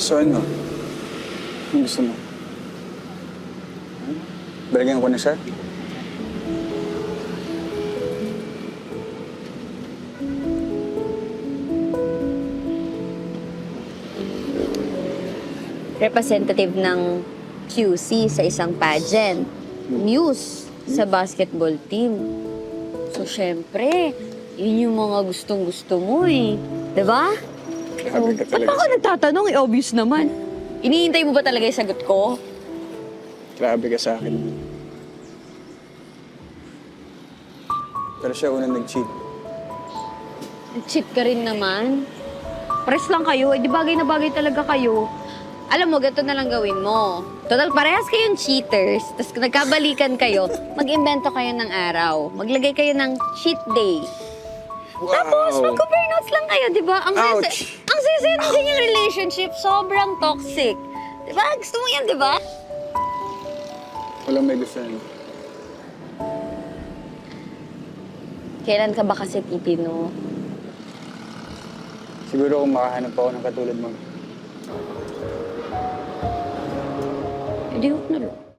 So ano? Ano gusto mo? Balikan ko na siya? Representative ng QC sa isang pageant. Muse sa basketball team. So, syempre, yun yung mga gustong-gusto mo eh. Diba? Grabe ka Ba't talaga. ako nagtatanong? Obvious naman. Iniintay mo ba talaga yung sagot ko? Grabe ka sa akin. Pero siya unang nag-cheat. Cheat ka rin naman. Pares lang kayo. Eh, di bagay na bagay talaga kayo. Alam mo, ganito na lang gawin mo. Total, parehas kayong cheaters. Tapos kung nagkabalikan kayo, mag-invento kayo ng araw. Maglagay kayo ng cheat day. Wow! Tapos, mag-compare notes lang kayo, di ba? Ouch! Ang saya ng ganyang relationship, sobrang toxic. Di ba? Gusto mo yan, di ba? Walang may gusto yan. Kailan ka ba kasi titino? Siguro kung makahanap ako ng katulad mo. Hindi, huwag na lang.